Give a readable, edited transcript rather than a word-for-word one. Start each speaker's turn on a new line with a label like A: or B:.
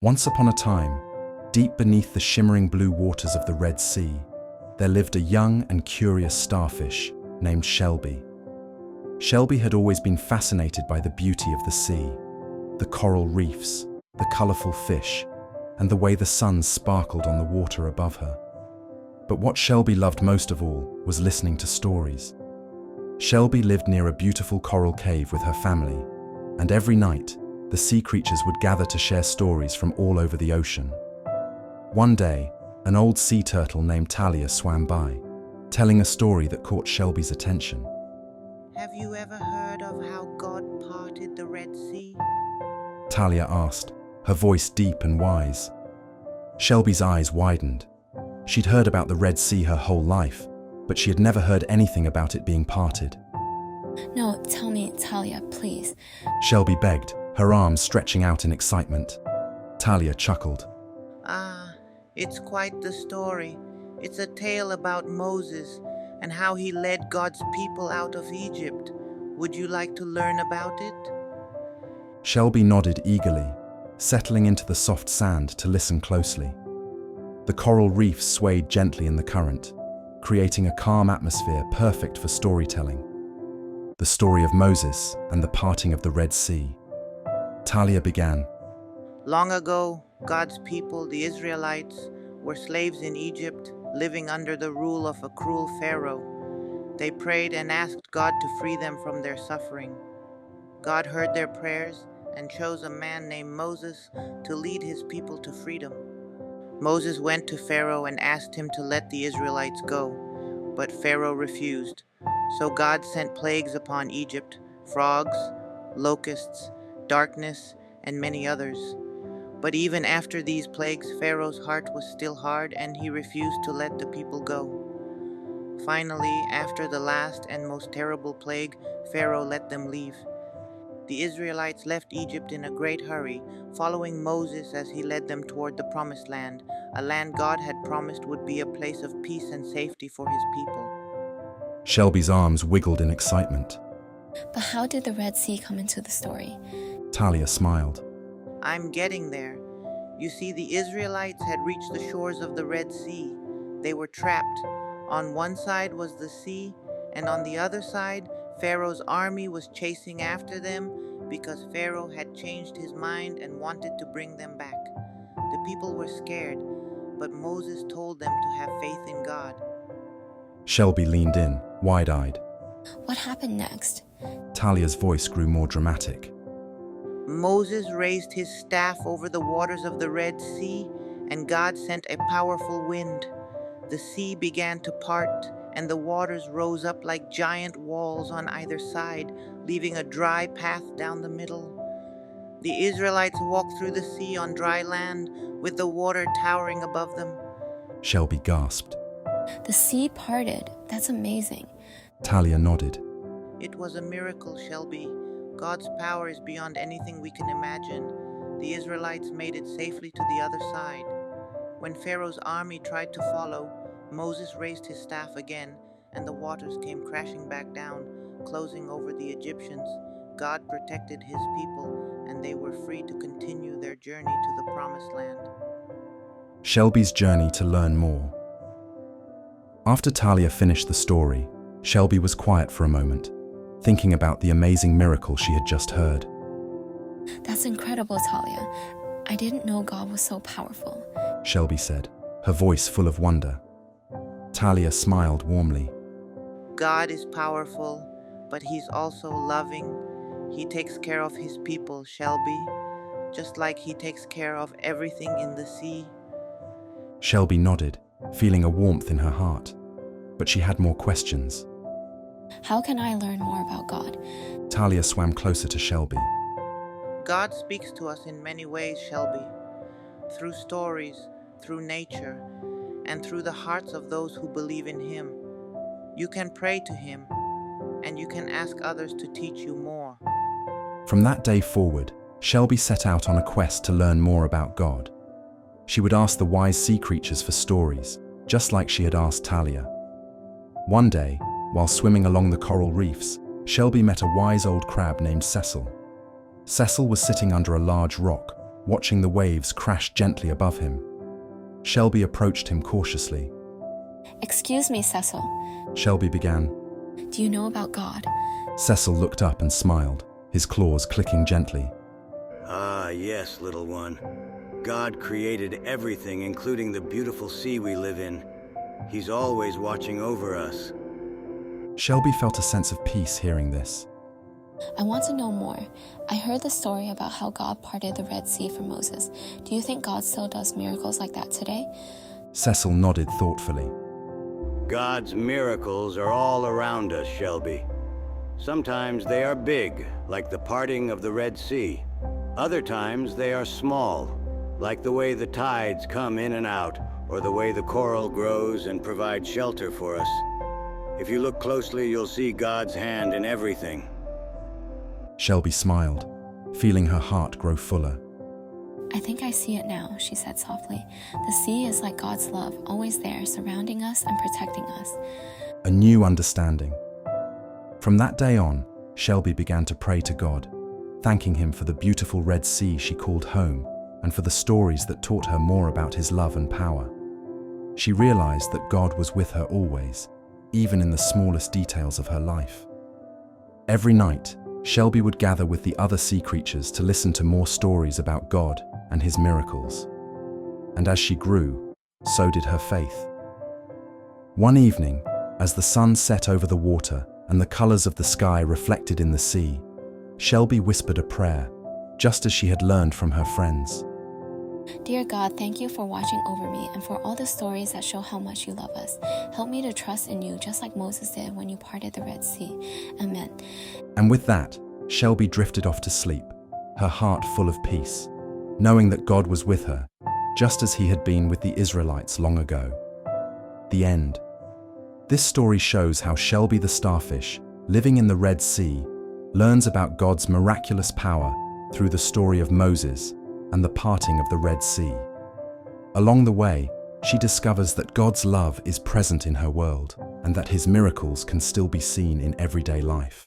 A: Once upon a time, deep beneath the shimmering blue waters of the Red Sea, there lived a young and curious starfish named Shelby. Shelby had always been fascinated by the beauty of the sea, the coral reefs, the colorful fish, and the way the sun sparkled on the water above her. But what Shelby loved most of all was listening to stories. Shelby lived near a beautiful coral cave with her family, and every night, the sea creatures would gather to share stories from all over the ocean. One day, an old sea turtle named Talia swam by, telling a story that caught Shelby's attention.
B: Have you ever heard of how God parted the Red Sea?
A: Talia asked, her voice deep and wise. Shelby's eyes widened. She'd heard about the Red Sea her whole life, but she had never heard anything about it being parted.
C: No, tell me, Talia, please.
A: Shelby begged, her arms stretching out in excitement. Talia chuckled.
B: It's quite the story. It's a tale about Moses and how he led God's people out of Egypt. Would you like to learn about it?
A: Shelby nodded eagerly, settling into the soft sand to listen closely. The coral reefs swayed gently in the current, creating a calm atmosphere perfect for storytelling. The story of Moses and the parting of the Red Sea. Talia began.
B: Long ago, God's people, the Israelites, were slaves in Egypt, living under the rule of a cruel Pharaoh. They prayed and asked God to free them from their suffering. God heard their prayers and chose a man named Moses to lead his people to freedom. Moses went to Pharaoh and asked him to let the Israelites go, but Pharaoh refused. So God sent plagues upon Egypt, frogs, locusts, darkness, and many others. But even after these plagues, Pharaoh's heart was still hard and he refused to let the people go. Finally, after the last and most terrible plague, Pharaoh let them leave. The Israelites left Egypt in a great hurry, following Moses as he led them toward the Promised Land, a land God had promised would be a place of peace and safety for his people.
A: Shelby's arms wiggled in excitement.
C: But how did the Red Sea come into the story?
A: Talia smiled.
B: I'm getting there. You see, the Israelites had reached the shores of the Red Sea. They were trapped. On one side was the sea, and on the other side, Pharaoh's army was chasing after them because Pharaoh had changed his mind and wanted to bring them back. The people were scared, but Moses told them to have faith in God.
A: Shelby leaned in, wide-eyed.
C: What happened next?
A: Talia's voice grew more dramatic.
B: Moses raised his staff over the waters of the Red Sea, and God sent a powerful wind. The sea began to part, and the waters rose up like giant walls on either side, leaving a dry path down the middle. The Israelites walked through the sea on dry land, with the water towering above them.
A: Shelby gasped.
C: The sea parted. That's amazing.
A: Talia nodded.
B: It was a miracle, Shelby. God's power is beyond anything we can imagine. The Israelites made it safely to the other side. When Pharaoh's army tried to follow, Moses raised his staff again, and the waters came crashing back down, closing over the Egyptians. God protected his people, and they were free to continue their journey to the Promised Land.
A: Shelby's journey to learn more. After Talia finished the story, Shelby was quiet for a moment, thinking about the amazing miracle she had just heard.
C: That's incredible, Talia. I didn't know God was so powerful.
A: Shelby said, her voice full of wonder. Talia smiled warmly.
B: God is powerful, but he's also loving. He takes care of his people, Shelby, just like he takes care of everything in the sea.
A: Shelby nodded, feeling a warmth in her heart. But she had more questions.
C: How can I learn more about God?
A: Talia swam closer to Shelby.
B: God speaks to us in many ways, Shelby. Through stories, through nature, and through the hearts of those who believe in him. You can pray to him, and you can ask others to teach you more.
A: From that day forward, Shelby set out on a quest to learn more about God. She would ask the wise sea creatures for stories, just like she had asked Talia. One day, while swimming along the coral reefs, Shelby met a wise old crab named Cecil. Cecil was sitting under a large rock, watching the waves crash gently above him. Shelby approached him cautiously.
C: Excuse me, Cecil.
A: Shelby began.
C: Do you know about God?
A: Cecil looked up and smiled, his claws clicking gently.
D: Ah, yes, little one. God created everything, including the beautiful sea we live in. He's always watching over us.
A: Shelby felt a sense of peace hearing this.
C: I want to know more. I heard the story about how God parted the Red Sea for Moses. Do you think God still does miracles like that today?
A: Cecil nodded thoughtfully.
D: God's miracles are all around us, Shelby. Sometimes they are big, like the parting of the Red Sea. Other times they are small, like the way the tides come in and out, or the way the coral grows and provides shelter for us. If you look closely, you'll see God's hand in everything.
A: Shelby smiled, feeling her heart grow fuller.
C: I think I see it now, she said softly. The sea is like God's love, always there, surrounding us and protecting us.
A: A new understanding. From that day on, Shelby began to pray to God, thanking him for the beautiful Red Sea she called home and for the stories that taught her more about his love and power. She realized that God was with her always, even in the smallest details of her life. Every night, Shelby would gather with the other sea creatures to listen to more stories about God and his miracles. And as she grew, so did her faith. One evening, as the sun set over the water and the colors of the sky reflected in the sea, Shelby whispered a prayer, just as she had learned from her friends.
C: Dear God, thank you for watching over me and for all the stories that show how much you love us. Help me to trust in you just like Moses did when you parted the Red Sea. Amen.
A: And with that, Shelby drifted off to sleep, her heart full of peace, knowing that God was with her, just as he had been with the Israelites long ago. The end. This story shows how Shelby the Starfish, living in the Red Sea, learns about God's miraculous power through the story of Moses and the parting of the Red Sea. Along the way, she discovers that God's love is present in her world and that his miracles can still be seen in everyday life.